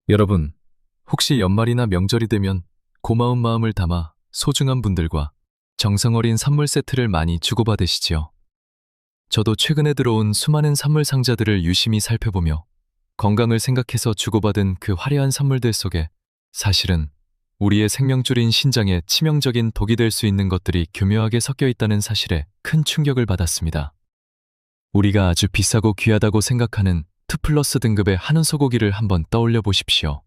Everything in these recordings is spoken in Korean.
여러분, 혹시 연말이나 명절이 되면 고마운 마음을 담아 소중한 분들과 정성 어린 선물 세트를 많이 주고받으시지요? 저도 최근에 들어온 수많은 선물 상자들을 유심히 살펴보며 건강을 생각해서 주고받은 그 화려한 선물들 속에 사실은 우리의 생명줄인 신장에 치명적인 독이 될 수 있는 것들이 교묘하게 섞여 있다는 사실에 큰 충격을 받았습니다. 우리가 아주 비싸고 귀하다고 생각하는 2플러스 등급의 한우 소고기를 한번 떠올려 보십시오.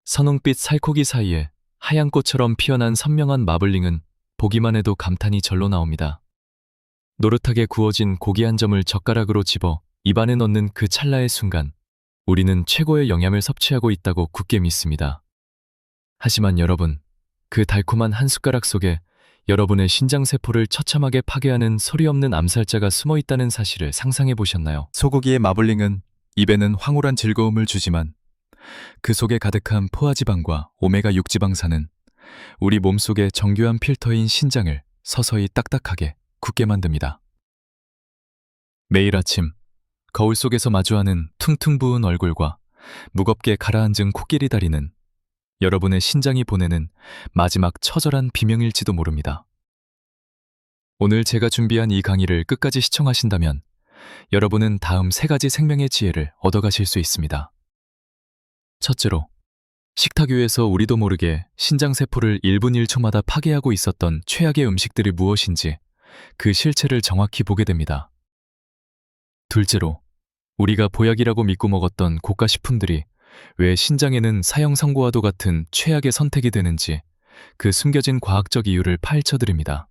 선홍빛 살코기 사이에 하얀 꽃처럼 피어난 선명한 마블링은 보기만 해도 감탄이 절로 나옵니다. 노릇하게 구워진 고기 한 점을 젓가락으로 집어 입안에 넣는 그 찰나의 순간, 우리는 최고의 영양을 섭취하고 있다고 굳게 믿습니다. 하지만 여러분, 그 달콤한 한 숟가락 속에 여러분의 신장세포를 처참하게 파괴하는 소리 없는 암살자가 숨어 있다는 사실을 상상해 보셨나요? 소고기의 마블링은 입에는 황홀한 즐거움을 주지만 그 속에 가득한 포화지방과 오메가6 지방산은 우리 몸속의 정교한 필터인 신장을 서서히 딱딱하게 굳게 만듭니다. 매일 아침 거울 속에서 마주하는 퉁퉁 부은 얼굴과 무겁게 가라앉은 코끼리 다리는 여러분의 신장이 보내는 마지막 처절한 비명일지도 모릅니다. 오늘 제가 준비한 이 강의를 끝까지 시청하신다면 여러분은 다음 3가지 생명의 지혜를 얻어가실 수 있습니다. 첫째로, 식탁 위에서 우리도 모르게 신장세포를 1분 1초마다 파괴하고 있었던 최악의 음식들이 무엇인지 그 실체를 정확히 보게 됩니다. 둘째로, 우리가 보약이라고 믿고 먹었던 고가 식품들이 왜 신장에는 사형 선고와도 같은 최악의 선택이 되는지 그 숨겨진 과학적 이유를 파헤쳐드립니다.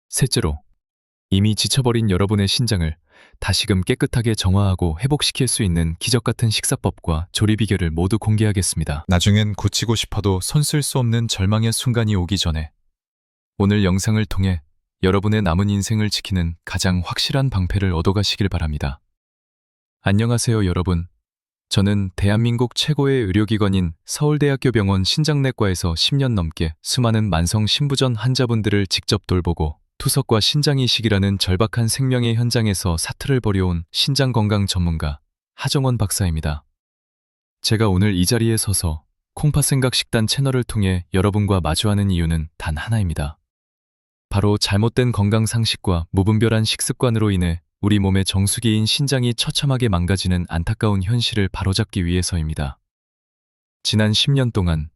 셋째로, 이미 지쳐버린 여러분의 신장을 다시금 깨끗하게 정화하고 회복시킬 수 있는 기적같은 식사법과 조리 비결을 모두 공개하겠습니다. 나중엔 고치고 싶어도 손 쓸 수 없는 절망의 순간이 오기 전에 오늘 영상을 통해 여러분의 남은 인생을 지키는 가장 확실한 방패를 얻어가시길 바랍니다. 안녕하세요 여러분. 저는 대한민국 최고의 의료기관인 서울대학교 병원 신장내과에서 10년 넘게 수많은 만성 신부전 환자분들을 직접 돌보고 투석과 신장이식이라는 절박한 생명의 현장에서 사투를 벌여온 신장건강 전문가 하정원 박사입니다. 제가 오늘 이 자리에 서서 콩팥생각 식단 채널을 통해 여러분과 마주하는 이유는 단 하나입니다. 바로 잘못된 건강상식과 무분별한 식습관으로 인해 우리 몸의 정수기인 신장이 처참하게 망가지는 안타까운 현실을 바로잡기 위해서입니다. 지난 10년 동안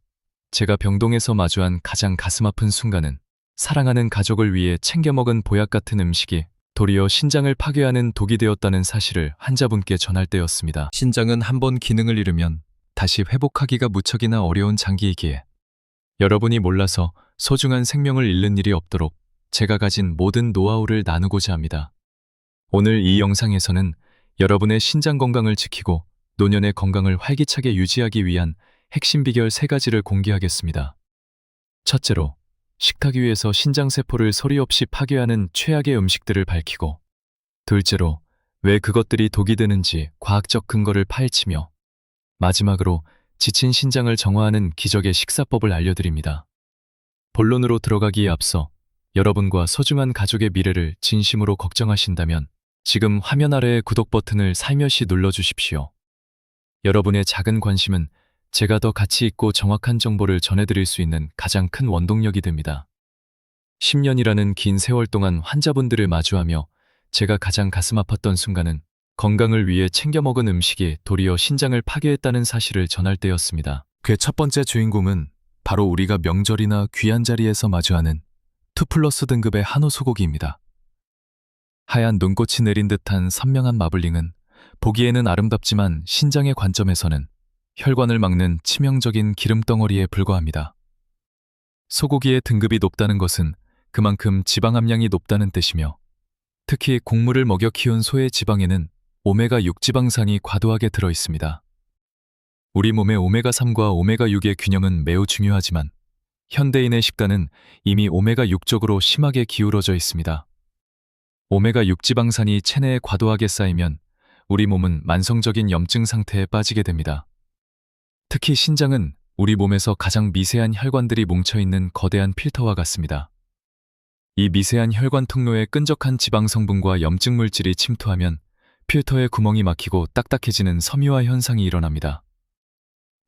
제가 병동에서 마주한 가장 가슴 아픈 순간은 사랑하는 가족을 위해 챙겨 먹은 보약 같은 음식이 도리어 신장을 파괴하는 독이 되었다는 사실을 환자분께 전할 때였습니다. 신장은 한번 기능을 잃으면 다시 회복하기가 무척이나 어려운 장기이기에 여러분이 몰라서 소중한 생명을 잃는 일이 없도록 제가 가진 모든 노하우를 나누고자 합니다. 오늘 이 영상에서는 여러분의 신장 건강을 지키고 노년의 건강을 활기차게 유지하기 위한 핵심 비결 3가지를 공개하겠습니다. 첫째로, 식탁 위에서 신장세포를 소리 없이 파괴하는 최악의 음식들을 밝히고, 둘째로, 왜 그것들이 독이 되는지 과학적 근거를 파헤치며, 마지막으로 지친 신장을 정화하는 기적의 식사법을 알려드립니다. 본론으로 들어가기에 앞서 여러분과 소중한 가족의 미래를 진심으로 걱정하신다면 지금 화면 아래의 구독 버튼을 살며시 눌러주십시오. 여러분의 작은 관심은 제가 더 가치 있고 정확한 정보를 전해드릴 수 있는 가장 큰 원동력이 됩니다. 10년이라는 긴 세월 동안 환자분들을 마주하며 제가 가장 가슴 아팠던 순간은 건강을 위해 챙겨 먹은 음식이 도리어 신장을 파괴했다는 사실을 전할 때였습니다. 그 첫 번째 주인공은 바로 우리가 명절이나 귀한 자리에서 마주하는 2플러스 등급의 한우 소고기입니다. 하얀 눈꽃이 내린 듯한 선명한 마블링은 보기에는 아름답지만 신장의 관점에서는 혈관을 막는 치명적인 기름덩어리에 불과합니다. 소고기의 등급이 높다는 것은 그만큼 지방 함량이 높다는 뜻이며, 특히 곡물을 먹여 키운 소의 지방에는 오메가6 지방산이 과도하게 들어 있습니다. 우리 몸의 오메가3과 오메가6의 균형은 매우 중요하지만 현대인의 식단은 이미 오메가6 쪽으로 심하게 기울어져 있습니다. 오메가6 지방산이 체내에 과도하게 쌓이면 우리 몸은 만성적인 염증 상태에 빠지게 됩니다. 특히 신장은 우리 몸에서 가장 미세한 혈관들이 뭉쳐있는 거대한 필터와 같습니다. 이 미세한 혈관 통로에 끈적한 지방 성분과 염증 물질이 침투하면 필터에 구멍이 막히고 딱딱해지는 섬유화 현상이 일어납니다.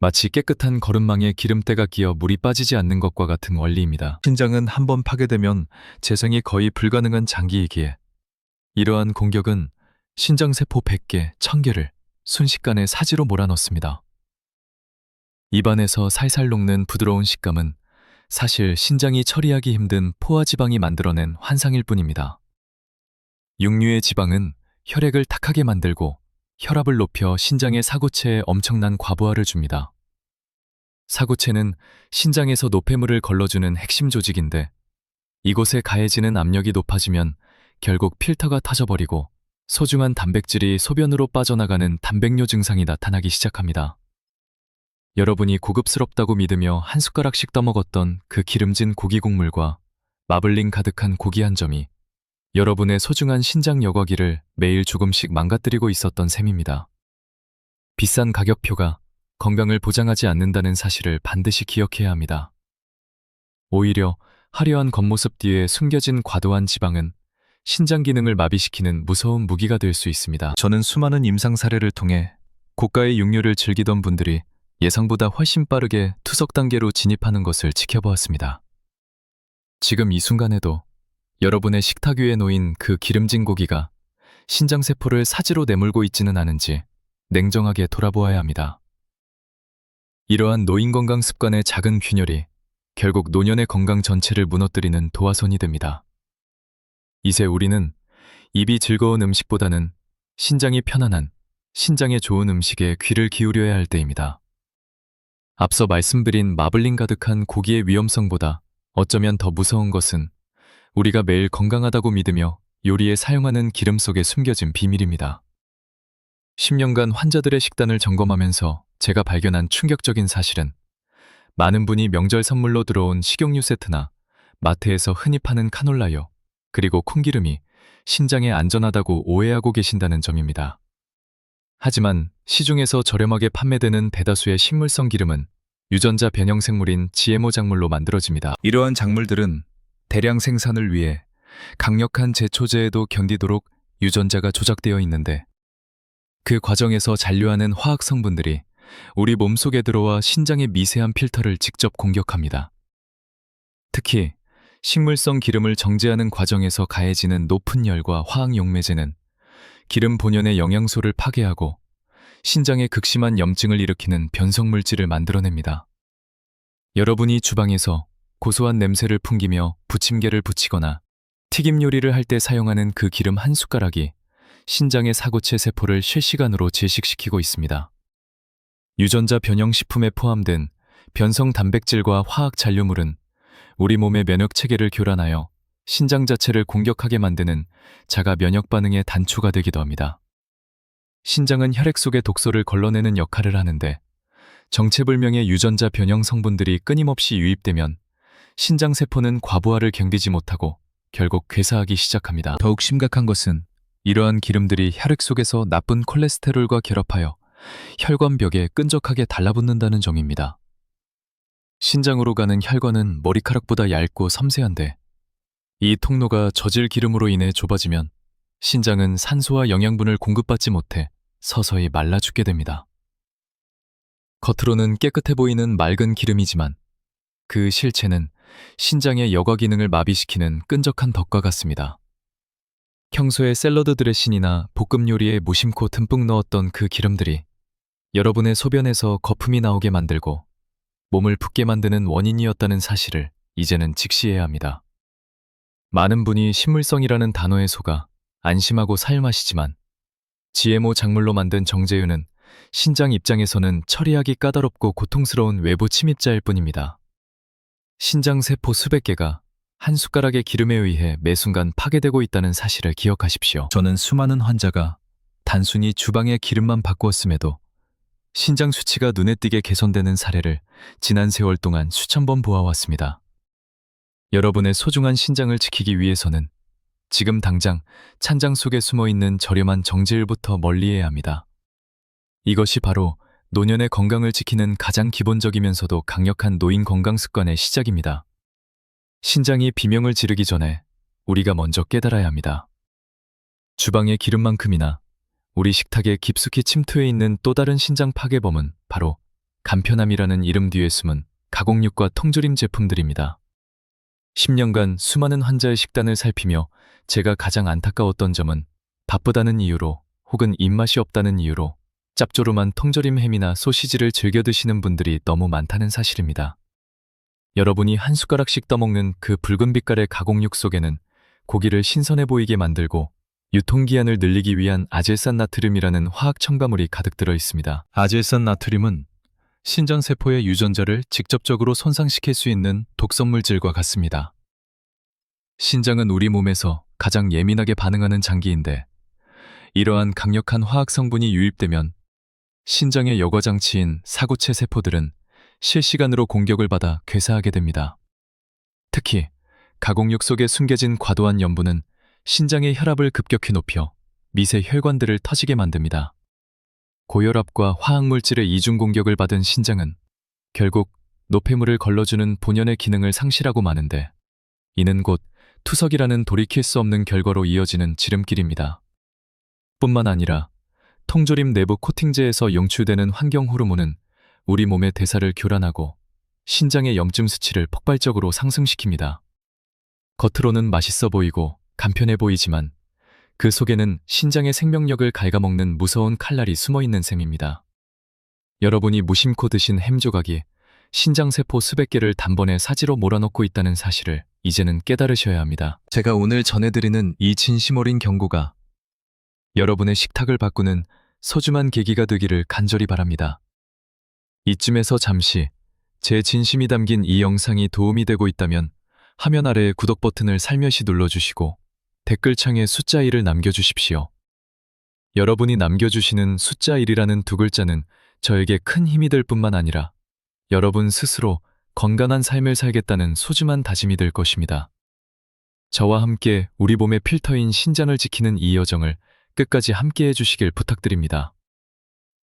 마치 깨끗한 거름망에 기름때가 끼어 물이 빠지지 않는 것과 같은 원리입니다. 신장은 한번 파괴되면 재생이 거의 불가능한 장기이기에 이러한 공격은 신장세포 100개, 1000개를 순식간에 사지로 몰아넣습니다. 입안에서 살살 녹는 부드러운 식감은 사실 신장이 처리하기 힘든 포화지방이 만들어낸 환상일 뿐입니다. 육류의 지방은 혈액을 탁하게 만들고 혈압을 높여 신장의 사고체에 엄청난 과부하를 줍니다. 사고체는 신장에서 노폐물을 걸러주는 핵심 조직인데 이곳에 가해지는 압력이 높아지면 결국 필터가 터져버리고 소중한 단백질이 소변으로 빠져나가는 단백뇨 증상이 나타나기 시작합니다. 여러분이 고급스럽다고 믿으며 한 숟가락씩 떠먹었던 그 기름진 고기 국물과 마블링 가득한 고기 한 점이 여러분의 소중한 신장 여과기를 매일 조금씩 망가뜨리고 있었던 셈입니다. 비싼 가격표가 건강을 보장하지 않는다는 사실을 반드시 기억해야 합니다. 오히려 화려한 겉모습 뒤에 숨겨진 과도한 지방은 신장 기능을 마비시키는 무서운 무기가 될 수 있습니다. 저는 수많은 임상 사례를 통해 고가의 육류를 즐기던 분들이 예상보다 훨씬 빠르게 투석 단계로 진입하는 것을 지켜보았습니다. 지금 이 순간에도 여러분의 식탁 위에 놓인 그 기름진 고기가 신장세포를 사지로 내몰고 있지는 않은지 냉정하게 돌아보아야 합니다. 이러한 노인 건강 습관의 작은 균열이 결국 노년의 건강 전체를 무너뜨리는 도화선이 됩니다. 이제 우리는 입이 즐거운 음식보다는 신장이 편안한, 신장에 좋은 음식에 귀를 기울여야 할 때입니다. 앞서 말씀드린 마블링 가득한 고기의 위험성보다 어쩌면 더 무서운 것은 우리가 매일 건강하다고 믿으며 요리에 사용하는 기름 속에 숨겨진 비밀입니다. 10년간 환자들의 식단을 점검하면서 제가 발견한 충격적인 사실은 많은 분이 명절 선물로 들어온 식용유 세트나 마트에서 흔히 파는 카놀라유, 그리고 콩기름이 신장에 안전하다고 오해하고 계신다는 점입니다. 하지만 시중에서 저렴하게 판매되는 대다수의 식물성 기름은 유전자 변형 생물인 GMO 작물로 만들어집니다. 이러한 작물들은 대량 생산을 위해 강력한 제초제에도 견디도록 유전자가 조작되어 있는데 그 과정에서 잔류하는 화학 성분들이 우리 몸속에 들어와 신장의 미세한 필터를 직접 공격합니다. 특히 식물성 기름을 정제하는 과정에서 가해지는 높은 열과 화학 용매제는 기름 본연의 영양소를 파괴하고 신장에 극심한 염증을 일으키는 변성물질을 만들어냅니다. 여러분이 주방에서 고소한 냄새를 풍기며 부침개를 부치거나 튀김 요리를 할 때 사용하는 그 기름 한 숟가락이 신장의 사고체 세포를 실시간으로 질식시키고 있습니다. 유전자 변형 식품에 포함된 변성 단백질과 화학 잔류물은 우리 몸의 면역 체계를 교란하여 신장 자체를 공격하게 만드는 자가 면역 반응의 단초가 되기도 합니다. 신장은 혈액 속의 독소를 걸러내는 역할을 하는데 정체불명의 유전자 변형 성분들이 끊임없이 유입되면 신장 세포는 과부하를 견디지 못하고 결국 괴사하기 시작합니다. 더욱 심각한 것은 이러한 기름들이 혈액 속에서 나쁜 콜레스테롤과 결합하여 혈관벽에 끈적하게 달라붙는다는 점입니다. 신장으로 가는 혈관은 머리카락보다 얇고 섬세한데 이 통로가 저질 기름으로 인해 좁아지면 신장은 산소와 영양분을 공급받지 못해 서서히 말라 죽게 됩니다. 겉으로는 깨끗해 보이는 맑은 기름이지만 그 실체는 신장의 여과 기능을 마비시키는 끈적한 덕과 같습니다. 평소에 샐러드 드레싱이나 볶음 요리에 무심코 듬뿍 넣었던 그 기름들이 여러분의 소변에서 거품이 나오게 만들고 몸을 붓게 만드는 원인이었다는 사실을 이제는 직시해야 합니다. 많은 분이 식물성이라는 단어에 속아 안심하고 사용하시지만 GMO 작물로 만든 정제유는 신장 입장에서는 처리하기 까다롭고 고통스러운 외부 침입자일 뿐입니다. 신장 세포 수백 개가 한 숟가락의 기름에 의해 매 순간 파괴되고 있다는 사실을 기억하십시오. 저는 수많은 환자가 단순히 주방의 기름만 바꾸었음에도 신장 수치가 눈에 띄게 개선되는 사례를 지난 세월 동안 수천 번 보아왔습니다. 여러분의 소중한 신장을 지키기 위해서는 지금 당장 찬장 속에 숨어있는 저렴한 정제율부터 멀리해야 합니다. 이것이 바로 노년의 건강을 지키는 가장 기본적이면서도 강력한 노인 건강 습관의 시작입니다. 신장이 비명을 지르기 전에 우리가 먼저 깨달아야 합니다. 주방의 기름만큼이나 우리 식탁에 깊숙이 침투해 있는 또 다른 신장 파괴범은 바로 간편함이라는 이름 뒤에 숨은 가공육과 통조림 제품들입니다. 10년간 수많은 환자의 식단을 살피며 제가 가장 안타까웠던 점은 바쁘다는 이유로 혹은 입맛이 없다는 이유로 짭조름한 통조림 햄이나 소시지를 즐겨 드시는 분들이 너무 많다는 사실입니다. 여러분이 한 숟가락씩 떠먹는 그 붉은 빛깔의 가공육 속에는 고기를 신선해 보이게 만들고 유통기한을 늘리기 위한 아질산 나트륨이라는 화학 첨가물이 가득 들어 있습니다. 아질산 나트륨은 신장세포의 유전자를 직접적으로 손상시킬 수 있는 독성물질과 같습니다. 신장은 우리 몸에서 가장 예민하게 반응하는 장기인데 이러한 강력한 화학 성분이 유입되면 신장의 여과장치인 사구체 세포들은 실시간으로 공격을 받아 괴사하게 됩니다. 특히 가공육 속에 숨겨진 과도한 염분은 신장의 혈압을 급격히 높여 미세 혈관들을 터지게 만듭니다. 고혈압과 화학물질의 이중 공격을 받은 신장은 결국 노폐물을 걸러주는 본연의 기능을 상실하고 마는데 이는 곧 투석이라는 돌이킬 수 없는 결과로 이어지는 지름길입니다. 뿐만 아니라 통조림 내부 코팅제에서 용출되는 환경 호르몬은 우리 몸의 대사를 교란하고 신장의 염증 수치를 폭발적으로 상승시킵니다. 겉으로는 맛있어 보이고 간편해 보이지만 그 속에는 신장의 생명력을 갉아먹는 무서운 칼날이 숨어있는 셈입니다. 여러분이 무심코 드신 햄 조각이 신장세포 수백 개를 단번에 사지로 몰아넣고 있다는 사실을 이제는 깨달으셔야 합니다. 제가 오늘 전해드리는 이 진심 어린 경고가 여러분의 식탁을 바꾸는 소중한 계기가 되기를 간절히 바랍니다. 이쯤에서 잠시 제 진심이 담긴 이 영상이 도움이 되고 있다면 화면 아래의 구독 버튼을 살며시 눌러주시고 댓글창에 숫자 1을 남겨주십시오. 여러분이 남겨주시는 숫자 1이라는 두 글자는 저에게 큰 힘이 될 뿐만 아니라 여러분 스스로 건강한 삶을 살겠다는 소중한 다짐이 될 것입니다. 저와 함께 우리 몸의 필터인 신장을 지키는 이 여정을 끝까지 함께 해주시길 부탁드립니다.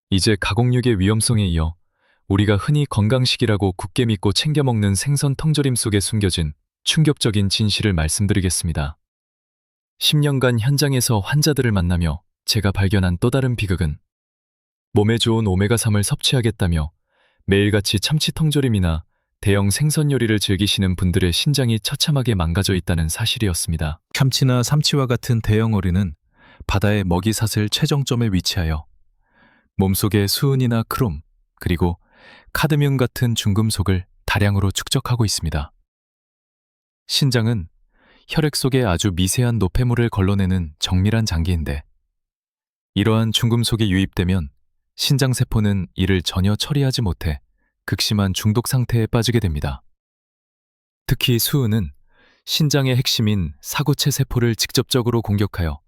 이제 가공육의 위험성에 이어 우리가 흔히 건강식이라고 굳게 믿고 챙겨 먹는 생선 통조림 속에 숨겨진 충격적인 진실을 말씀드리겠습니다. 10년간 현장에서 환자들을 만나며 제가 발견한 또 다른 비극은 몸에 좋은 오메가3을 섭취하겠다며 매일같이 참치 통조림이나 대형 생선 요리를 즐기시는 분들의 신장이 처참하게 망가져 있다는 사실이었습니다. 참치나 삼치와 같은 대형 어류는 바다의 먹이사슬 최정점에 위치하여 몸속의 수은이나 크롬, 그리고 카드뮴 같은 중금속을 다량으로 축적하고 있습니다. 신장은 혈액 속에 아주 미세한 노폐물을 걸러내는 정밀한 장기인데 이러한 중금속이 유입되면 신장세포는 이를 전혀 처리하지 못해 극심한 중독 상태에 빠지게 됩니다. 특히 수은은 신장의 핵심인 사구체 세포를 직접적으로 공격하여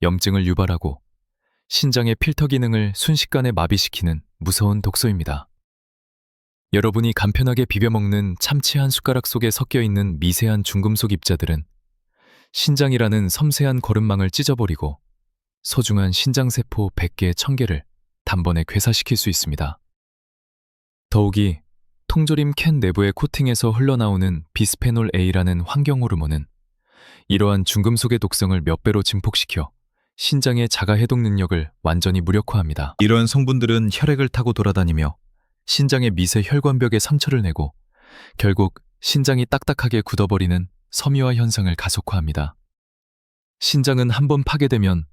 염증을 유발하고 신장의 필터 기능을 순식간에 마비시키는 무서운 독소입니다. 여러분이 간편하게 비벼먹는 참치 한 숟가락 속에 섞여 있는 미세한 중금속 입자들은 신장이라는 섬세한 거름망을 찢어버리고 소중한 신장세포 100개, 1000개를 단번에 괴사시킬 수 있습니다. 더욱이 통조림 캔 내부의 코팅에서 흘러나오는 비스페놀 A라는 환경 호르몬은 이러한 중금속의 독성을 몇 배로 증폭시켜 신장의 자가 해독 능력을 완전히 무력화합니다. 이러한 성분들은 혈액을 타고 돌아다니며 신장의 미세 혈관벽에 상처를 내고 결국 신장이 딱딱하게 굳어버리는 섬유화 현상을 가속화합니다. 신장은 한번 파괴되면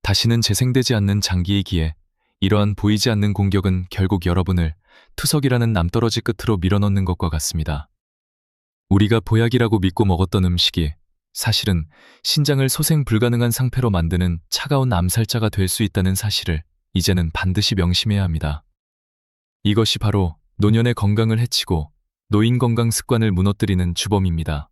다시는 재생되지 않는 장기이기에 이러한 보이지 않는 공격은 결국 여러분을 투석이라는 남떨어지 끝으로 밀어넣는 것과 같습니다. 우리가 보약이라고 믿고 먹었던 음식이 사실은 신장을 소생 불가능한 상태로 만드는 차가운 암살자가 될 수 있다는 사실을 이제는 반드시 명심해야 합니다. 이것이 바로 노년의 건강을 해치고 노인 건강 습관을 무너뜨리는 주범입니다.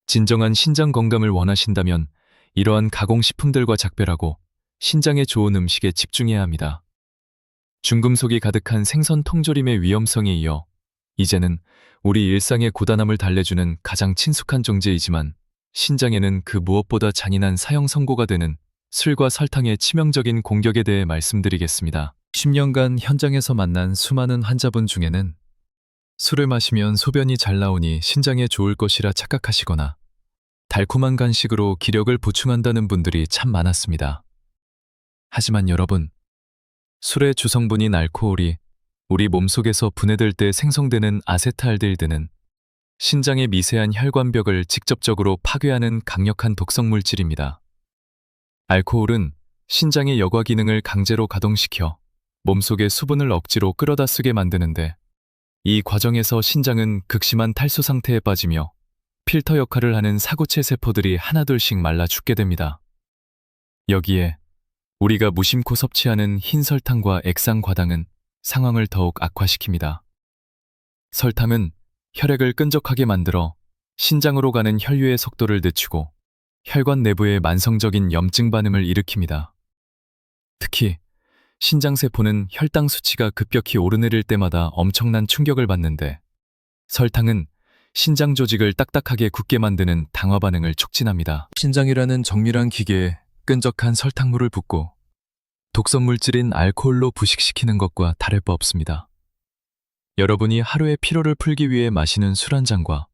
진정한 신장 건강을 원하신다면 이러한 가공식품들과 작별하고 신장에 좋은 음식에 집중해야 합니다. 중금속이 가득한 생선 통조림의 위험성에 이어 이제는 우리 일상의 고단함을 달래주는 가장 친숙한 존재이지만 신장에는 그 무엇보다 잔인한 사형 선고가 되는 술과 설탕의 치명적인 공격에 대해 말씀드리겠습니다. 10년간 현장에서 만난 수많은 환자분 중에는 술을 마시면 소변이 잘 나오니 신장에 좋을 것이라 착각하시거나 달콤한 간식으로 기력을 보충한다는 분들이 참 많았습니다. 하지만 여러분, 술의 주성분인 알코올이 우리 몸속에서 분해될 때 생성되는 아세트알데히드는 신장의 미세한 혈관벽을 직접적으로 파괴하는 강력한 독성 물질입니다. 알코올은 신장의 여과 기능을 강제로 가동시켜 몸속의 수분을 억지로 끌어다 쓰게 만드는데, 이 과정에서 신장은 극심한 탈수 상태에 빠지며 필터 역할을 하는 사구체 세포들이 하나둘씩 말라 죽게 됩니다. 여기에 우리가 무심코 섭취하는 흰 설탕과 액상 과당은 상황을 더욱 악화시킵니다. 설탕은 혈액을 끈적하게 만들어 신장으로 가는 혈류의 속도를 늦추고 혈관 내부에 만성적인 염증 반응을 일으킵니다. 특히 신장세포는 혈당 수치가 급격히 오르내릴 때마다 엄청난 충격을 받는데, 설탕은 신장 조직을 딱딱하게 굳게 만드는 당화 반응을 촉진합니다. 신장이라는 정밀한 기계에 끈적한 설탕물을 붓고 독성 물질인 알코올로 부식시키는 것과 다를 바 없습니다. 여러분이 하루의 피로를 풀기 위해 마시는 술 한 잔과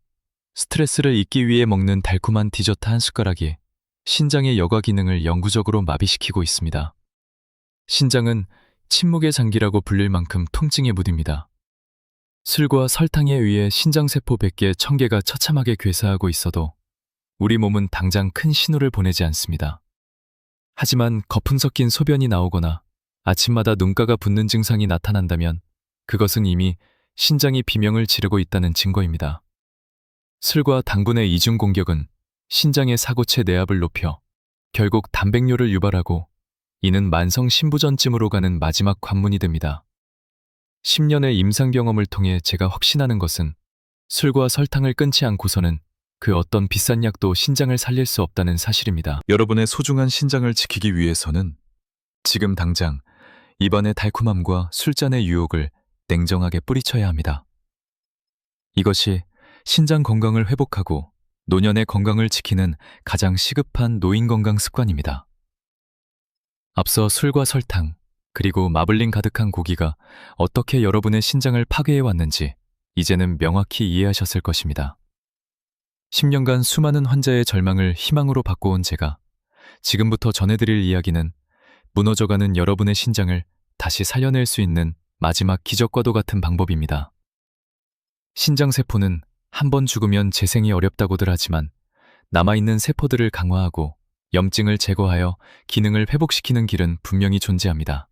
스트레스를 잊기 위해 먹는 달콤한 디저트 한 숟가락이 신장의 여과 기능을 영구적으로 마비시키고 있습니다. 신장은 침묵의 장기라고 불릴 만큼 통증에 무딥니다. 술과 설탕에 의해 신장세포 100개, 1000개가 처참하게 괴사하고 있어도 우리 몸은 당장 큰 신호를 보내지 않습니다. 하지만 거품 섞인 소변이 나오거나 아침마다 눈가가 붓는 증상이 나타난다면 그것은 이미 신장이 비명을 지르고 있다는 증거입니다. 술과 당분의 이중 공격은 신장의 사고체 내압을 높여 결국 단백뇨를 유발하고, 이는 만성 신부전증으로 가는 마지막 관문이 됩니다. 10년의 임상 경험을 통해 제가 확신하는 것은 술과 설탕을 끊지 않고서는 그 어떤 비싼 약도 신장을 살릴 수 없다는 사실입니다. 여러분의 소중한 신장을 지키기 위해서는 지금 당장 입안의 달콤함과 술잔의 유혹을 냉정하게 뿌리쳐야 합니다. 이것이 신장 건강을 회복하고 노년의 건강을 지키는 가장 시급한 노인 건강 습관입니다. 앞서 술과 설탕, 그리고 마블링 가득한 고기가 어떻게 여러분의 신장을 파괴해왔는지 이제는 명확히 이해하셨을 것입니다. 10년간 수많은 환자의 절망을 희망으로 바꿔온 제가 지금부터 전해드릴 이야기는 무너져가는 여러분의 신장을 다시 살려낼 수 있는 마지막 기적과도 같은 방법입니다. 신장세포는 한 번 죽으면 재생이 어렵다고들 하지만 남아있는 세포들을 강화하고 염증을 제거하여 기능을 회복시키는 길은 분명히 존재합니다.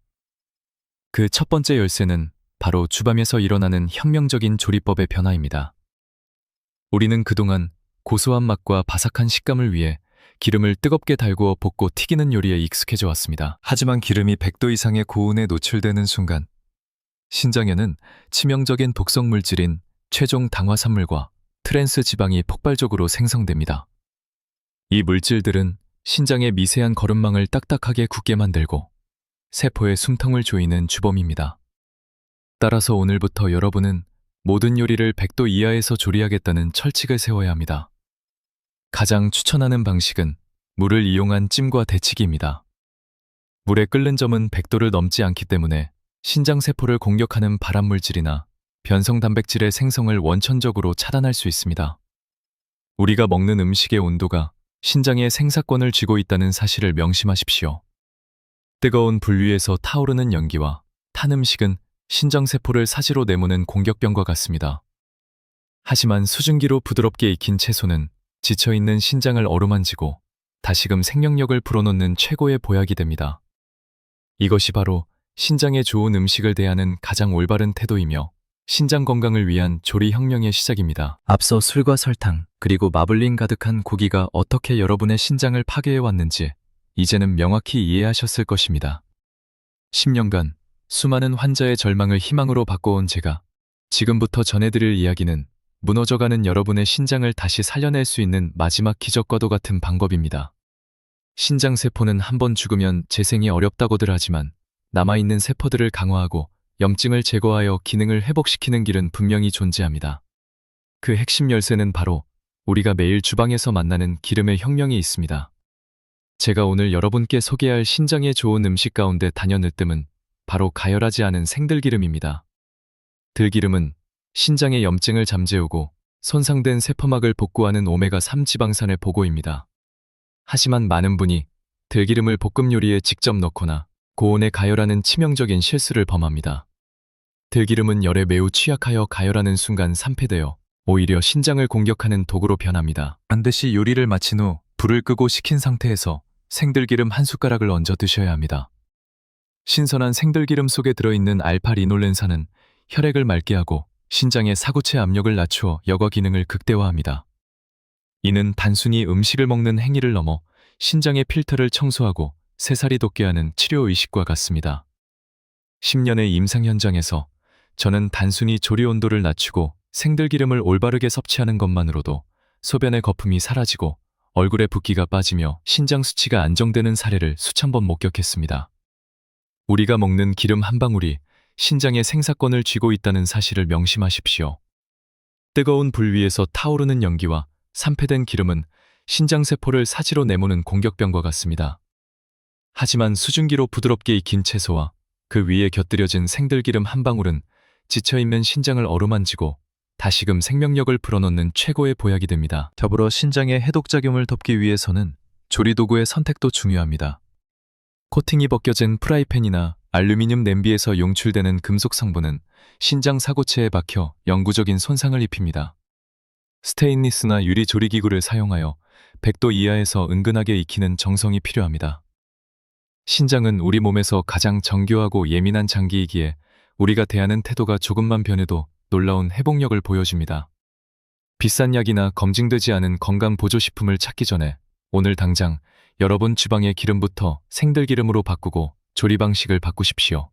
그 첫 번째 열쇠는 바로 주방에서 일어나는 혁명적인 조리법의 변화입니다. 우리는 그동안 고소한 맛과 바삭한 식감을 위해 기름을 뜨겁게 달구어 볶고 튀기는 요리에 익숙해져 왔습니다. 하지만 기름이 100도 이상의 고온에 노출되는 순간 신장에는 치명적인 독성 물질인 최종 당화산물과 트랜스 지방이 폭발적으로 생성됩니다. 이 물질들은 신장의 미세한 거름망을 딱딱하게 굳게 만들고 세포의 숨통을 조이는 주범입니다. 따라서 오늘부터 여러분은 모든 요리를 100도 이하에서 조리하겠다는 철칙을 세워야 합니다. 가장 추천하는 방식은 물을 이용한 찜과 데치기입니다. 물에 끓는 점은 100도를 넘지 않기 때문에 신장세포를 공격하는 발암물질이나 변성 단백질의 생성을 원천적으로 차단할 수 있습니다. 우리가 먹는 음식의 온도가 신장의 생사권을 쥐고 있다는 사실을 명심하십시오. 뜨거운 불 위에서 타오르는 연기와 탄 음식은 신장세포를 사지로 내모는 공격병과 같습니다. 하지만 수증기로 부드럽게 익힌 채소는 지쳐있는 신장을 어루만지고 다시금 생명력을 불어넣는 최고의 보약이 됩니다. 이것이 바로 신장에 좋은 음식을 대하는 가장 올바른 태도이며 신장 건강을 위한 조리 혁명의 시작입니다. 앞서 술과 설탕, 그리고 마블링 가득한 고기가 어떻게 여러분의 신장을 파괴해왔는지 이제는 명확히 이해하셨을 것입니다. 10년간 수많은 환자의 절망을 희망으로 바꿔온 제가 지금부터 전해드릴 이야기는 무너져가는 여러분의 신장을 다시 살려낼 수 있는 마지막 기적과도 같은 방법입니다. 신장세포는 한 번 죽으면 재생이 어렵다고들 하지만 남아있는 세포들을 강화하고 염증을 제거하여 기능을 회복시키는 길은 분명히 존재합니다. 그 핵심 열쇠는 바로 우리가 매일 주방에서 만나는 기름의 혁명이 있습니다. 제가 오늘 여러분께 소개할 신장에 좋은 음식 가운데 단연 1등은 바로 가열하지 않은 생들기름입니다. 들기름은 신장의 염증을 잠재우고 손상된 세포막을 복구하는 오메가3 지방산의 보고입니다. 하지만 많은 분이 들기름을 볶음 요리에 직접 넣거나 고온에 가열하는 치명적인 실수를 범합니다. 들기름은 열에 매우 취약하여 가열하는 순간 산패되어 오히려 신장을 공격하는 도구로 변합니다. 반드시 요리를 마친 후 불을 끄고 식힌 상태에서 생들기름 한 숟가락을 얹어 드셔야 합니다. 신선한 생들기름 속에 들어있는 알파리놀렌산은 혈액을 맑게 하고 신장의 사구체 압력을 낮추어 여과 기능을 극대화합니다. 이는 단순히 음식을 먹는 행위를 넘어 신장의 필터를 청소하고 새살이 돋게 하는 치료 의식과 같습니다. 10년의 임상 현장에서 저는 단순히 조리 온도를 낮추고 생들기름을 올바르게 섭취하는 것만으로도 소변의 거품이 사라지고 얼굴에 붓기가 빠지며 신장 수치가 안정되는 사례를 수천 번 목격했습니다. 우리가 먹는 기름 한 방울이 신장의 생사권을 쥐고 있다는 사실을 명심하십시오. 뜨거운 불 위에서 타오르는 연기와 산패된 기름은 신장세포를 사지로 내모는 공격병과 같습니다. 하지만 수증기로 부드럽게 익힌 채소와 그 위에 곁들여진 생들기름 한 방울은 지쳐있는 신장을 어루만지고 다시금 생명력을 불어넣는 최고의 보약이 됩니다. 더불어 신장의 해독작용을 돕기 위해서는 조리도구의 선택도 중요합니다. 코팅이 벗겨진 프라이팬이나 알루미늄 냄비에서 용출되는 금속 성분은 신장 사고체에 박혀 영구적인 손상을 입힙니다. 스테인리스나 유리 조리기구를 사용하여 100도 이하에서 은근하게 익히는 정성이 필요합니다. 신장은 우리 몸에서 가장 정교하고 예민한 장기이기에 우리가 대하는 태도가 조금만 변해도 놀라운 회복력을 보여줍니다. 비싼 약이나 검증되지 않은 건강보조식품을 찾기 전에 오늘 당장 여러분 주방의 기름부터 생들기름으로 바꾸고 조리 방식을 바꾸십시오.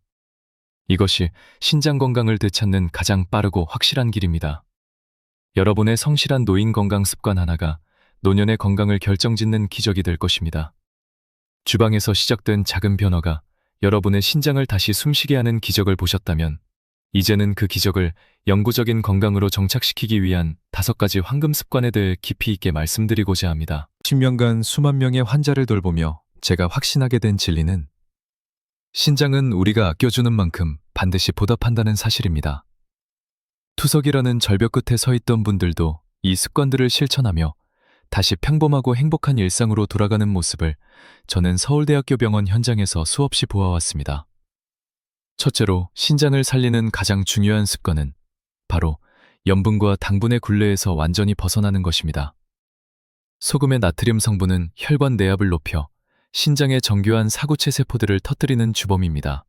이것이 신장 건강을 되찾는 가장 빠르고 확실한 길입니다. 여러분의 성실한 노인 건강 습관 하나가 노년의 건강을 결정짓는 기적이 될 것입니다. 주방에서 시작된 작은 변화가 여러분의 신장을 다시 숨쉬게 하는 기적을 보셨다면 이제는 그 기적을 영구적인 건강으로 정착시키기 위한 5가지 황금 습관에 대해 깊이 있게 말씀드리고자 합니다. 10년간 수만 명의 환자를 돌보며 제가 확신하게 된 진리는 신장은 우리가 아껴주는 만큼 반드시 보답한다는 사실입니다. 투석이라는 절벽 끝에 서 있던 분들도 이 습관들을 실천하며 다시 평범하고 행복한 일상으로 돌아가는 모습을 저는 서울대학교 병원 현장에서 수없이 보아왔습니다. 첫째로 신장을 살리는 가장 중요한 습관은 바로 염분과 당분의 굴레에서 완전히 벗어나는 것입니다. 소금의 나트륨 성분은 혈관 내압을 높여 신장의 정교한 사구체 세포들을 터뜨리는 주범입니다.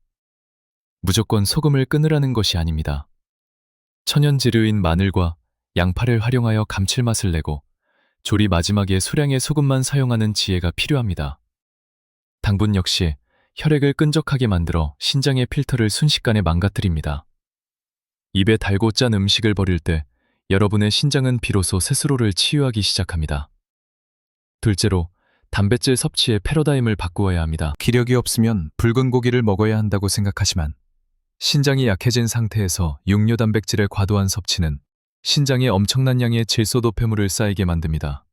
무조건 소금을 끊으라는 것이 아닙니다. 천연 재료인 마늘과 양파를 활용하여 감칠맛을 내고 조리 마지막에 소량의 소금만 사용하는 지혜가 필요합니다. 당분 역시 혈액을 끈적하게 만들어 신장의 필터를 순식간에 망가뜨립니다. 입에 달고 짠 음식을 버릴 때 여러분의 신장은 비로소 스스로를 치유하기 시작합니다. 둘째로 단백질 섭취의 패러다임을 바꾸어야 합니다. 기력이 없으면 붉은 고기를 먹어야 한다고 생각하지만 신장이 약해진 상태에서 육류 단백질의 과도한 섭취는 신장에 엄청난 양의 질소 노폐물을 쌓이게 만듭니다.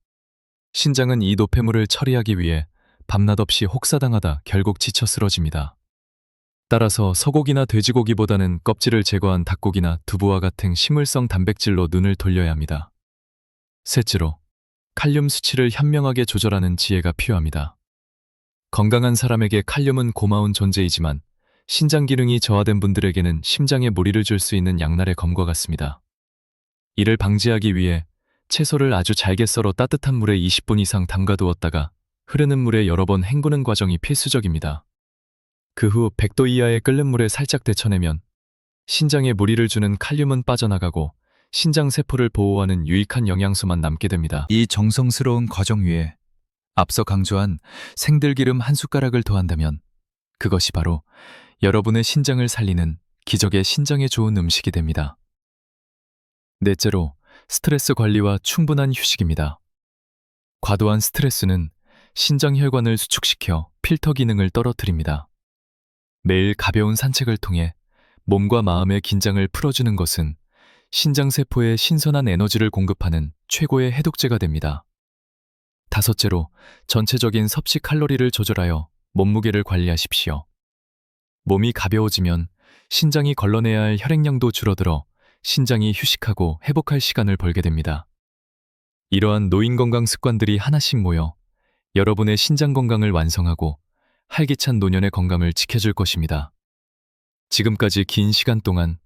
신장은 이 노폐물을 처리하기 위해 밤낮 없이 혹사당하다 결국 지쳐 쓰러집니다. 따라서 소고기나 돼지고기보다는 껍질을 제거한 닭고기나 두부와 같은 식물성 단백질로 눈을 돌려야 합니다. 셋째로 칼륨 수치를 현명하게 조절하는 지혜가 필요합니다. 건강한 사람에게 칼륨은 고마운 존재이지만 신장 기능이 저하된 분들에게는 심장에 무리를 줄 수 있는 양날의 검과 같습니다. 이를 방지하기 위해 채소를 아주 잘게 썰어 따뜻한 물에 20분 이상 담가두었다가 흐르는 물에 여러 번 헹구는 과정이 필수적입니다. 그 후 100도 이하의 끓는 물에 살짝 데쳐내면 신장에 무리를 주는 칼륨은 빠져나가고 신장 세포를 보호하는 유익한 영양소만 남게 됩니다. 이 정성스러운 과정 위에 앞서 강조한 생들기름 한 숟가락을 더한다면 그것이 바로 여러분의 신장을 살리는 기적의 신장에 좋은 음식이 됩니다. 넷째로 스트레스 관리와 충분한 휴식입니다. 과도한 스트레스는 신장 혈관을 수축시켜 필터 기능을 떨어뜨립니다. 매일 가벼운 산책을 통해 몸과 마음의 긴장을 풀어주는 것은 신장세포에 신선한 에너지를 공급하는 최고의 해독제가 됩니다. 다섯째로 전체적인 섭취 칼로리를 조절하여 몸무게를 관리하십시오. 몸이 가벼워지면 신장이 걸러내야 할 혈액량도 줄어들어 신장이 휴식하고 회복할 시간을 벌게 됩니다. 이러한 노인 건강 습관들이 하나씩 모여 여러분의 신장 건강을 완성하고 활기찬 노년의 건강을 지켜줄 것입니다. 지금까지 긴 시간 동안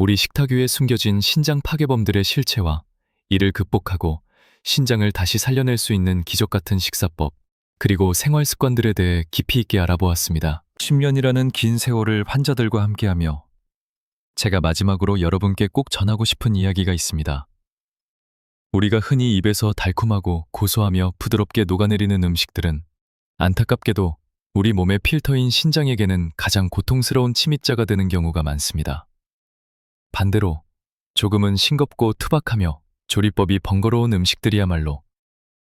우리 식탁 위에 숨겨진 신장 파괴범들의 실체와 이를 극복하고 신장을 다시 살려낼 수 있는 기적 같은 식사법, 그리고 생활 습관들에 대해 깊이 있게 알아보았습니다. 10년이라는 긴 세월을 환자들과 함께하며 제가 마지막으로 여러분께 꼭 전하고 싶은 이야기가 있습니다. 우리가 흔히 입에서 달콤하고 고소하며 부드럽게 녹아내리는 음식들은 안타깝게도 우리 몸의 필터인 신장에게는 가장 고통스러운 침입자가 되는 경우가 많습니다. 반대로 조금은 싱겁고 투박하며 조리법이 번거로운 음식들이야말로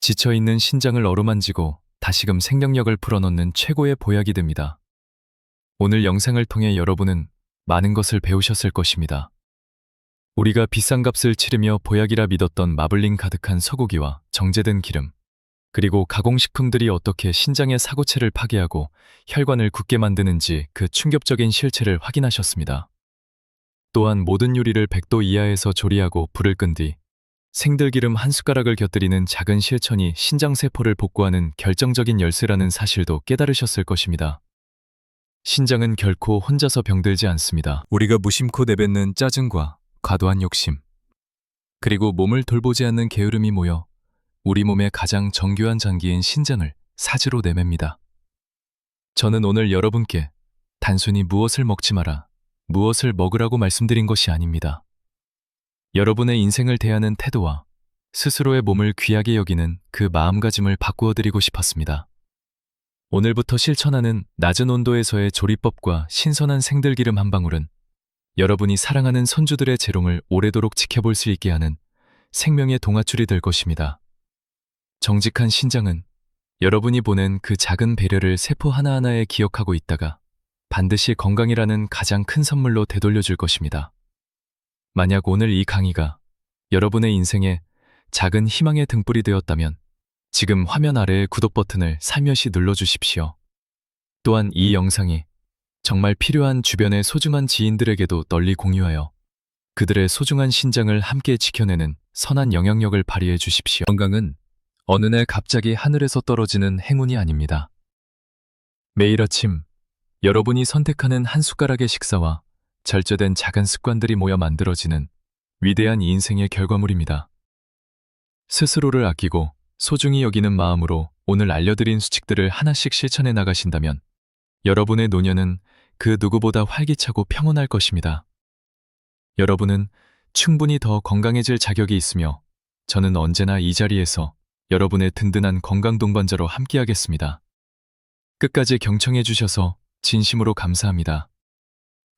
지쳐있는 신장을 어루만지고 다시금 생명력을 불어넣는 최고의 보약이 됩니다. 오늘 영상을 통해 여러분은 많은 것을 배우셨을 것입니다. 우리가 비싼 값을 치르며 보약이라 믿었던 마블링 가득한 소고기와 정제된 기름, 그리고 가공식품들이 어떻게 신장의 사고체를 파괴하고 혈관을 굳게 만드는지 그 충격적인 실체를 확인하셨습니다. 또한 모든 요리를 100도 이하에서 조리하고 불을 끈 뒤 생들기름 한 숟가락을 곁들이는 작은 실천이 신장세포를 복구하는 결정적인 열쇠라는 사실도 깨달으셨을 것입니다. 신장은 결코 혼자서 병들지 않습니다. 우리가 무심코 내뱉는 짜증과 과도한 욕심, 그리고 몸을 돌보지 않는 게으름이 모여 우리 몸의 가장 정교한 장기인 신장을 사지로 내맵니다. 저는 오늘 여러분께 단순히 무엇을 먹지 마라, 무엇을 먹으라고 말씀드린 것이 아닙니다. 여러분의 인생을 대하는 태도와 스스로의 몸을 귀하게 여기는 그 마음가짐을 바꾸어 드리고 싶었습니다. 오늘부터 실천하는 낮은 온도에서의 조리법과 신선한 생들기름 한 방울은 여러분이 사랑하는 손주들의 재롱을 오래도록 지켜볼 수 있게 하는 생명의 동아줄이 될 것입니다. 정직한 신장은 여러분이 보낸 그 작은 배려를 세포 하나하나에 기억하고 있다가 반드시 건강이라는 가장 큰 선물로 되돌려줄 것입니다. 만약 오늘 이 강의가 여러분의 인생에 작은 희망의 등불이 되었다면 지금 화면 아래의 구독 버튼을 살며시 눌러주십시오. 또한 이 영상이 정말 필요한 주변의 소중한 지인들에게도 널리 공유하여 그들의 소중한 신장을 함께 지켜내는 선한 영향력을 발휘해 주십시오. 건강은 어느 날 갑자기 하늘에서 떨어지는 행운이 아닙니다. 매일 아침 여러분이 선택하는 한 숟가락의 식사와 절제된 작은 습관들이 모여 만들어지는 위대한 인생의 결과물입니다. 스스로를 아끼고 소중히 여기는 마음으로 오늘 알려드린 수칙들을 하나씩 실천해 나가신다면 여러분의 노년은 그 누구보다 활기차고 평온할 것입니다. 여러분은 충분히 더 건강해질 자격이 있으며 저는 언제나 이 자리에서 여러분의 든든한 건강 동반자로 함께하겠습니다. 끝까지 경청해 주셔서 진심으로 감사합니다.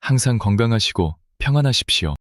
항상 건강하시고 평안하십시오.